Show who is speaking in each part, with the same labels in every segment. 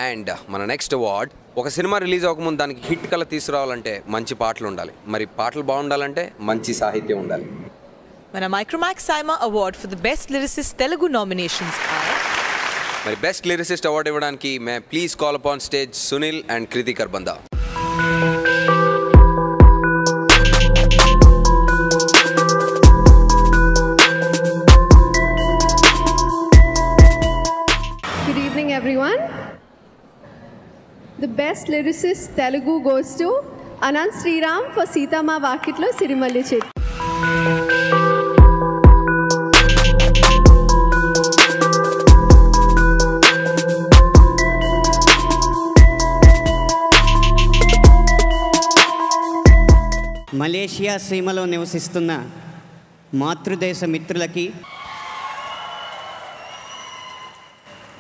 Speaker 1: And మన next award, ఒక cinema release అవ్వకముందు దానికి హిట్ కల తీసుకురావాలంటే మంచి పాటలు ఉండాలి, మరి పాటలు బాగుండాలంటే మంచి సాహిత్యం ఉండాలి.
Speaker 2: మన Micromax SIIMA award for the best lyricist Telugu nominations are.
Speaker 1: మరి బెస్ట్ లిరిసిస్ట్ అవార్డు ఇవ్వడానికి may please call upon stage Sunil and Kriti Kharbanda.
Speaker 3: Good evening everyone. The best lyricist Telugu goes to Anant Sriram for Seetama Vakitlo Sirimalli Chettu.
Speaker 4: Malaysia సీమలో నివసిస్తున్న మాతృదేశ మిత్రులకి,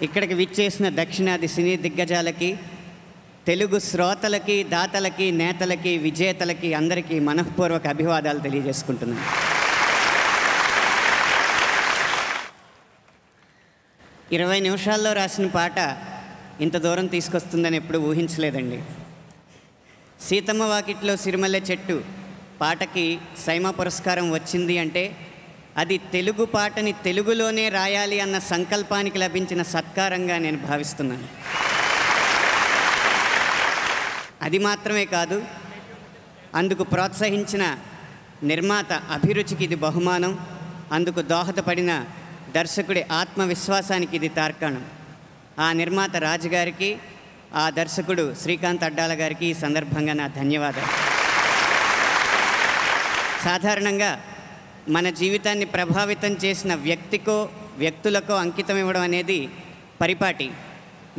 Speaker 4: ఇక్కడికి విచ్చేసిన దక్షిణాది సినీ దిగ్గజాలకి, తెలుగు శ్రోతలకి, దాతలకి, నేతలకి, విజేతలకి అందరికీ మనఃపూర్వక అభివాదాలు తెలియజేసుకుంటున్నాను. ఇరవై నిమిషాల్లో రాసిన పాట ఇంత దూరం తీసుకొస్తుందని ఎప్పుడు ఊహించలేదండి. సీతమ్మ వాకిట్లో సిరిమల్లె చెట్టు పాటకి సైమా పురస్కారం వచ్చింది అంటే అది తెలుగు పాటని తెలుగులోనే రాయాలి అన్న సంకల్పానికి లభించిన సత్కారంగా నేను భావిస్తున్నాను. అది మాత్రమే కాదు, అందుకు ప్రోత్సహించిన నిర్మాత అభిరుచికి ఇది బహుమానం, అందుకు దోహదపడిన దర్శకుడి ఆత్మవిశ్వాసానికి ఇది తార్కాణం. ఆ నిర్మాత రాజుగారికి, ఆ దర్శకుడు శ్రీకాంత్ అడ్డాల గారికి ఈ సందర్భంగా నా ధన్యవాదాలు. సాధారణంగా మన జీవితాన్ని ప్రభావితం చేసిన వ్యక్తికో వ్యక్తులకో అంకితం ఇవ్వడం అనేది పరిపాటి.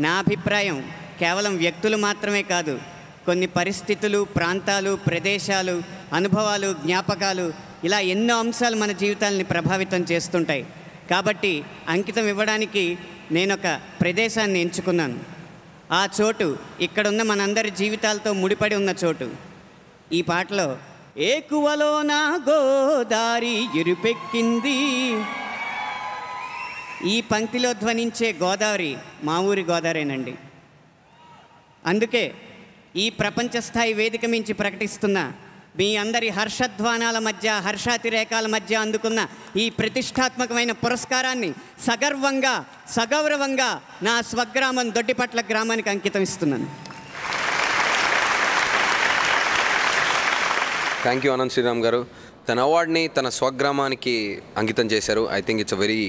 Speaker 4: నా అభిప్రాయం కేవలం వ్యక్తులు మాత్రమే కాదు, కొన్ని పరిస్థితులు, ప్రాంతాలు, ప్రదేశాలు, అనుభవాలు, జ్ఞాపకాలు, ఇలా ఎన్నో అంశాలు మన జీవితాలని ప్రభావితం చేస్తుంటాయి. కాబట్టి అంకితం ఇవ్వడానికి నేను ఒక ప్రదేశాన్ని ఎంచుకున్నాను. ఆ చోటు ఇక్కడున్న మనందరి జీవితాలతో ముడిపడి ఉన్న చోటు. ఈ పాటలో ఏకువలో నా గోదారి ఎరుపెక్కింది, ఈ పంక్తిలో ధ్వనించే గోదావరి మా ఊరి గోదావరేనండి. అందుకే ఈ ప్రపంచ స్థాయి వేదిక మించి ప్రకటిస్తున్న మీ అందరి హర్షధ్వానాల మధ్య, హర్షాతిరేకాల మధ్య అందుకున్న ఈ ప్రతిష్టాత్మకమైన పురస్కారాన్ని సగర్వంగా, సగౌరవంగా నా స్వగ్రామం దొడ్డిపట్ల గ్రామానికి అంకితం ఇస్తున్నాను.
Speaker 1: థ్యాంక్ యూ అనంత్ శ్రీరామ్ గారు. తన అవార్డ్ని తన స్వగ్రామానికి అంకితం చేశారు. I think it's a very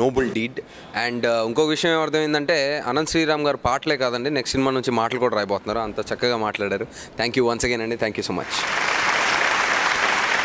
Speaker 1: noble deed. And ఇంకొక విషయం అర్థమైందంటే అనంత్ శ్రీరామ్ గారు పాటలే కాదండి, నెక్స్ట్ సినిమా నుంచి మాటలు కూడా రాయబోతున్నారు. అంత చక్కగా మాట్లాడారు. థ్యాంక్ యూ వన్స్ అగైన్ అండి. Thank you so much.